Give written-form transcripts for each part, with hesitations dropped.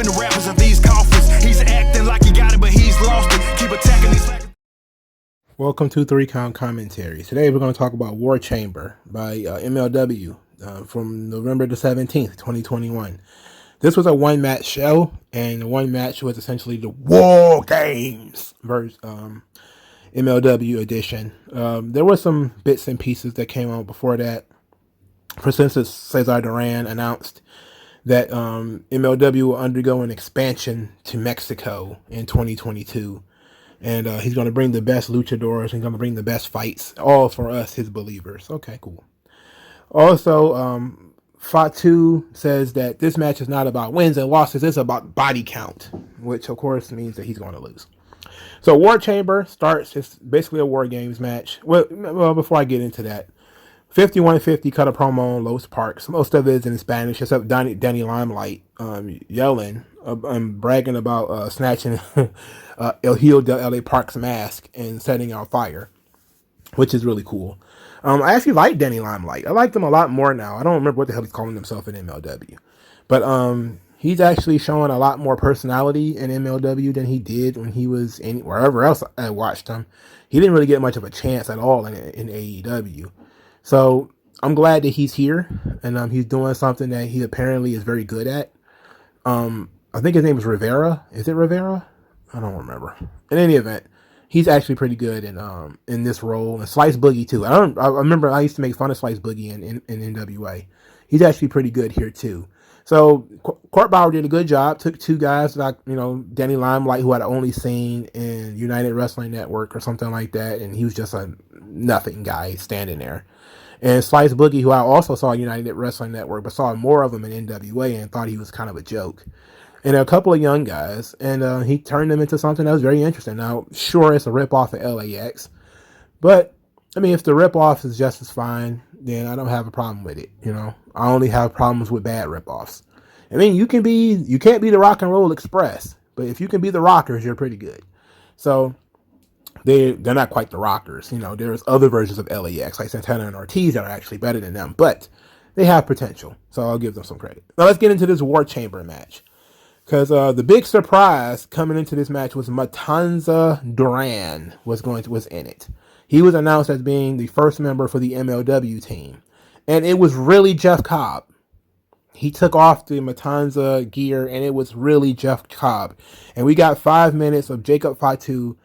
when the rappers of these coffins. He's acting like he got it, but he's lost it. Keep attacking these. Welcome to 3-Count Commentaries. Today we're going to talk about War Chamber by MLW from November the 17th, 2021. This was a one-match show, and the one match was essentially the War Games version, MLW edition. There were some bits and pieces that came out before that. For instance, Cesar Duran announced that MLW will undergo an expansion to Mexico in 2022. And he's going to bring the best luchadors. He's going to bring the best fights, all for us, his believers. Okay, cool. Also, Fatu says that this match is not about wins and losses. It's about body count, which, of course, means that he's going to lose. So War Chamber starts. It's basically a War Games match. Well, before I get into that, 5150 cut a promo on Los Parks. Most of it is in Spanish, except Danny Limelight yelling and bragging about snatching El Hijo de L.A. Park's mask and setting out fire, which is really cool. I actually like Danny Limelight. I like him a lot more now. I don't remember what the hell he's calling himself in MLW. But he's actually showing a lot more personality in MLW than he did when he was wherever else I watched him. He didn't really get much of a chance at all in AEW. So I'm glad that he's here, and he's doing something that he apparently is very good at. I think his name is Rivera. Is it Rivera? I don't remember. In any event, he's actually pretty good in this role. And Slice Boogie too. I remember I used to make fun of Slice Boogie in NWA. He's actually pretty good here too. So Court Bauer did a good job. Took two guys like Danny Limelight, who I'd only seen in United Wrestling Network or something like that, and he was just a nothing guy standing there. And Slice Boogie, who I also saw in United Wrestling Network, but saw more of him in NWA and thought he was kind of a joke. And a couple of young guys, and he turned them into something that was very interesting. Now, sure, it's a ripoff of LAX, but I mean, if the ripoff is just as fine, then I don't have a problem with it. I only have problems with bad ripoffs. I mean, you can't be the Rock and Roll Express, but if you can be the Rockers, you're pretty good. So they're not quite the Rockers. There's other versions of LAX like Santana and Ortiz that are actually better than them, but they have potential. So I'll give them some credit. Now let's get into this War Chamber match. Because the big surprise coming into this match was Matanza Duran was in it. He was announced as being the first member for the MLW team. And it was really Jeff Cobb. He took off the Matanza gear, and it was really Jeff Cobb. And we got 5 minutes of Jacob Fatu,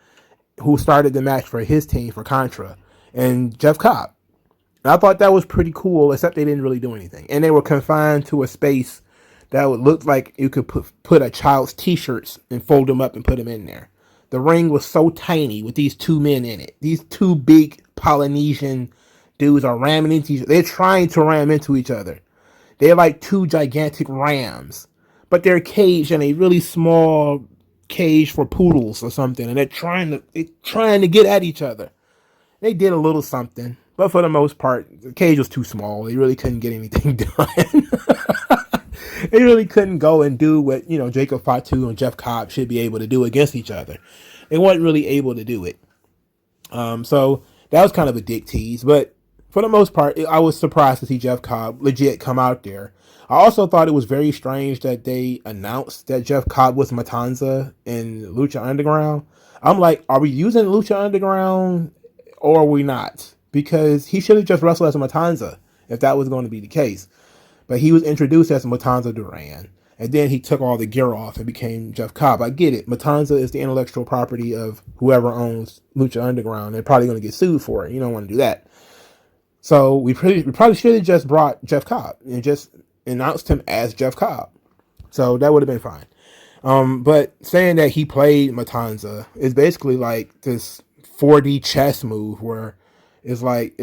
who started the match for his team, for Contra, and Jeff Cobb. And I thought that was pretty cool, except they didn't really do anything. And they were confined to a space that would look like you could put a child's t-shirts and fold them up and put them in there. The ring was so tiny with these two men in it. These two big Polynesian dudes are ramming into each other. They're trying to ram into each other. They're like two gigantic rams, but they're caged in a really small cage for poodles or something, and they're trying to get at each other. They did a little something, but for the most part, the cage was too small. They really couldn't get anything done. They really couldn't go and do what, Jacob Fatu and Jeff Cobb should be able to do against each other. They weren't really able to do it. So that was kind of a dick tease. But for the most part, I was surprised to see Jeff Cobb legit come out there. I also thought it was very strange that they announced that Jeff Cobb was Matanza in Lucha Underground. I'm like, are we using Lucha Underground or are we not? Because he should have just wrestled as Matanza if that was going to be the case. But he was introduced as Matanza Duran. And then he took all the gear off and became Jeff Cobb. I get it. Matanza is the intellectual property of whoever owns Lucha Underground. They're probably going to get sued for it. You don't want to do that. So we probably should have just brought Jeff Cobb and just announced him as Jeff Cobb. So that would have been fine. But saying that he played Matanza is basically like this 4D chess move where it's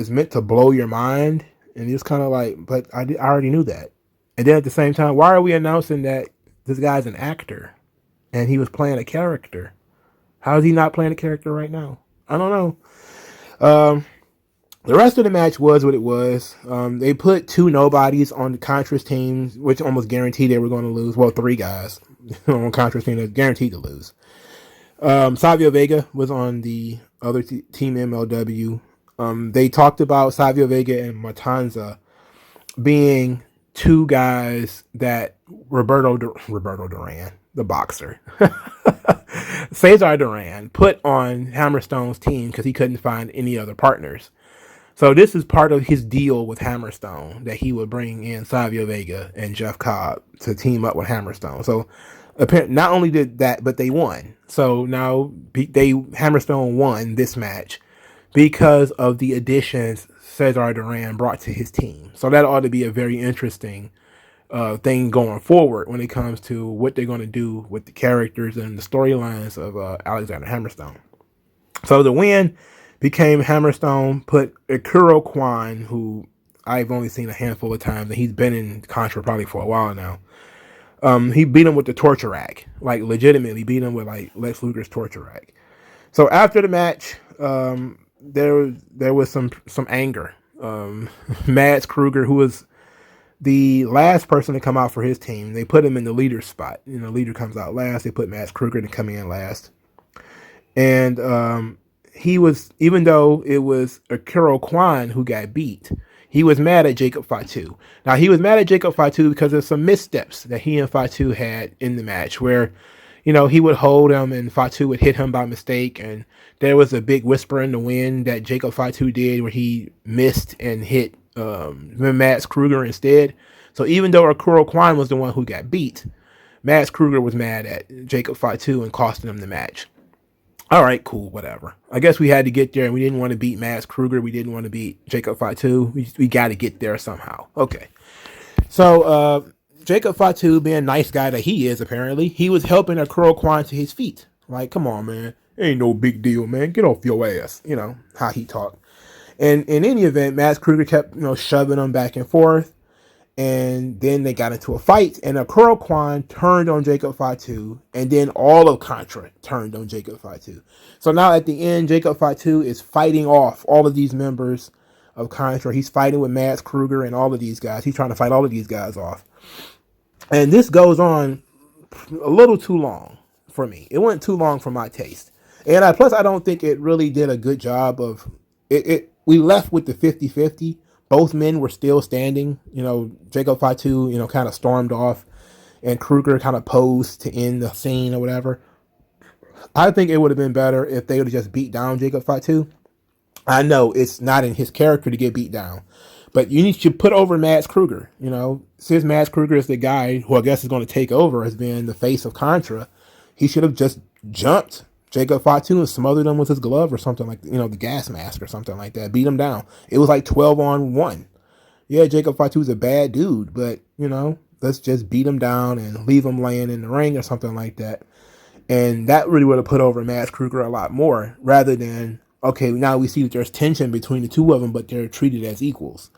meant to blow your mind. And it's kind of like, but I already knew that. And then at the same time, why are we announcing that this guy's an actor and he was playing a character? How is he not playing a character right now? I don't know. The rest of the match was what it was. They put two nobodies on Contra's team, which almost guaranteed they were going to lose. Well, three guys on Contra's team that was guaranteed to lose. Savio Vega was on the other team, MLW. They talked about Savio Vega and Matanza being two guys that Roberto Duran, the boxer, Cesar Duran, put on Hammerstone's team because he couldn't find any other partners. So this is part of his deal with Hammerstone, that he would bring in Savio Vega and Jeff Cobb to team up with Hammerstone. So apparently, not only did that, but they won. So now Hammerstone won this match because of the additions Cesar Duran brought to his team. So that ought to be a very interesting thing going forward when it comes to what they're going to do with the characters and the storylines of Alexander Hammerstone. So the win became Hammerstone put Akuro Kwan, who I've only seen a handful of times, and he's been in Contra probably for a while now. He beat him with the torture rack, like legitimately beat him with like Lex Luger's torture rack. So after the match, there was some anger. Mads Kruger, who was the last person to come out for his team, they put him in the leader spot. You know, leader comes out last. They put Mads Kruger to come in last, and he was, even though it was Akuro Kwan who got beat, he was mad at Jacob Fatu. Now, he was mad at Jacob Fatu because of some missteps that he and Fatu had in the match where, you know, he would hold him and Fatu would hit him by mistake. And there was a big whisper in the wind that Jacob Fatu did where he missed and hit Mads Kruger instead. So even though Akuro Kwan was the one who got beat, Mads Kruger was mad at Jacob Fatu and costing him the match. All right, cool, whatever. I guess we had to get there, and we didn't want to beat Mads Kruger. We didn't want to beat Jacob Fatu. We got to get there somehow. Okay. So Jacob Fatu, being a nice guy that he is, apparently, he was helping Akuro Kwan to his feet. Like, come on, man. Ain't no big deal, man. Get off your ass. You know, how he talked. And in any event, Mads Kruger kept, shoving him back and forth. And then they got into a fight, and Akuro Kwan turned on Jacob Fatu, and then all of Contra turned on Jacob Fatu. So now at the end, Jacob Fatu is fighting off all of these members of Contra. He's fighting with Mads Kruger and all of these guys. He's trying to fight all of these guys off. And this goes on a little too long for me. It went too long for my taste. And plus, I don't think it really did a good job of it. We left with the 50-50. Both men were still standing. Jacob Fatu, kind of stormed off, and Kruger kind of posed to end the scene or whatever. I think it would have been better if they would have just beat down Jacob Fatu. I know it's not in his character to get beat down, but you need to put over Mads Kruger. Since Mads Kruger is the guy who I guess is going to take over as being the face of Contra, he should have just jumped Jacob Fatu and smothered him with his glove or something like, the gas mask or something like that. Beat him down. It was like 12-on-1. Yeah, Jacob Fatu's a bad dude, but, let's just beat him down and leave him laying in the ring or something like that. And that really would have put over Mads Kruger a lot more, rather than, okay, now we see that there's tension between the two of them, but they're treated as equals.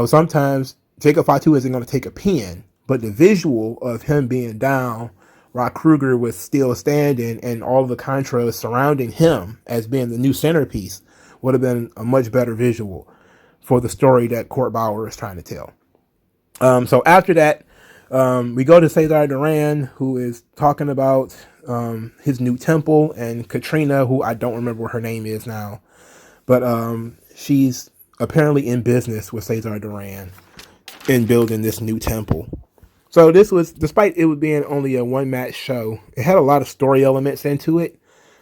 Sometimes Jacob Fatu isn't going to take a pin, but the visual of him being down while Kruger was still standing and all of the Contra surrounding him as being the new centerpiece would have been a much better visual for the story that Court Bauer is trying to tell. So after that, we go to Cesar Duran, who is talking about his new temple, and Katrina, who I don't remember what her name is now, but she's apparently in business with Cesar Duran in building this new temple. So this was, despite it being only a one-match show, it had a lot of story elements into it,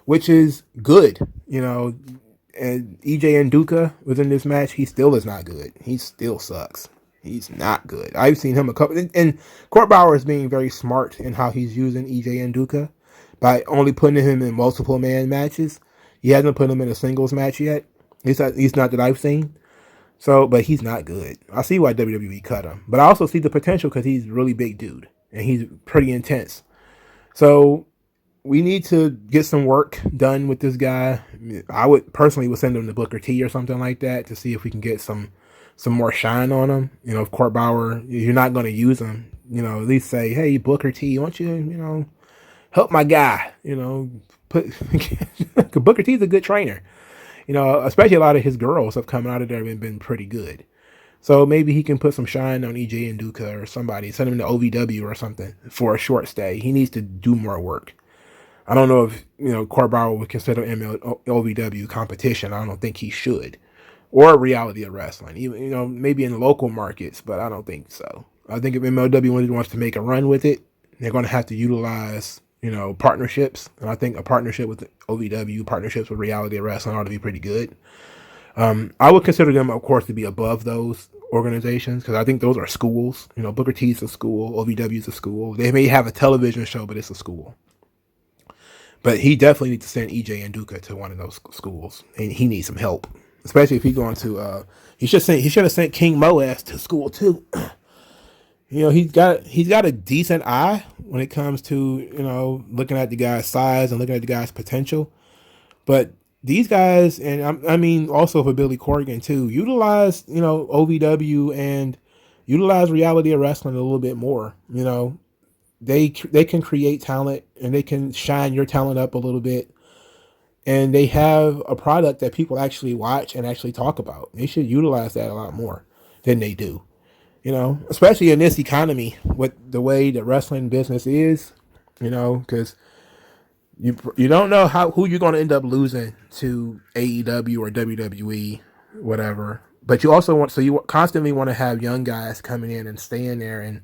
which is good. And EJ Nduka was in this match. He still is not good. He still sucks. He's not good. I've seen him a couple, and Court Bauer is being very smart in how he's using EJ Nduka by only putting him in multiple man matches. He hasn't put him in a singles match yet. He's not that I've seen. So, but he's not good. I see why WWE cut him. But I also see the potential because he's a really big dude. And he's pretty intense. So, we need to get some work done with this guy. I would personally send him to Booker T or something like that to see if we can get some more shine on him. If Court Bauer, you're not going to use him, at least say, hey, Booker T, why don't you, help my guy. Booker T's a good trainer. Especially a lot of his girls have come out of there and been pretty good. So maybe he can put some shine on EJ Nduka or somebody, send him to OVW or something for a short stay. He needs to do more work. I don't know if, Court Bauer would consider OVW competition. I don't think he should. Or reality of wrestling. Even, maybe in local markets, but I don't think so. I think if MLW wants to make a run with it, They're going to have to utilize, partnerships. And I think a partnership with OVW, partnerships with Reality Wrestling ought to be pretty good. I would consider them, of course, to be above those organizations because I think those are schools. Booker T's a school, OVW is a school. They may have a television show, but it's a school. But he definitely needs to send EJ and Duca to one of those schools, and he needs some help, especially if he's going to. He should have sent King Moas to school too. He's got a decent eye when it comes to looking at the guy's size and looking at the guy's potential, but these guys, and I mean also for Billy Corgan too, utilize OVW and utilize Reality Wrestling a little bit more. They can create talent and they can shine your talent up a little bit. And they have a product that people actually watch and actually talk about. They should utilize that a lot more than they do. Especially in this economy with the way the wrestling business is, because you don't know who you're going to end up losing to AEW or WWE, whatever. But you constantly want to have young guys coming in and staying there and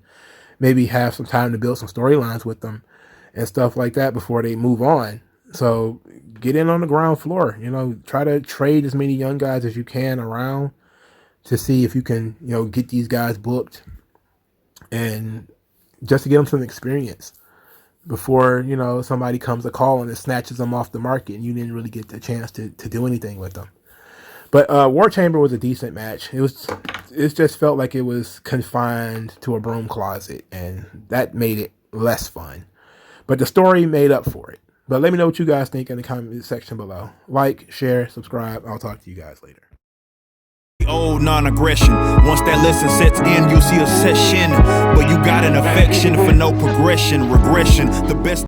maybe have some time to build some storylines with them and stuff like that before they move on. So get in on the ground floor, try to trade as many young guys as you can around to see if you can, get these guys booked and just to get them some experience before, somebody comes a call and it snatches them off the market and you didn't really get the chance to do anything with them. But War Chamber was a decent match. It just felt like it was confined to a broom closet, and that made it less fun. But the story made up for it. But let me know what you guys think in the comment section below. Like, share, subscribe. I'll talk to you guys later. Old non-aggression. Once that lesson sets in, you'll see a session. But you got an affection for no progression, regression. The best.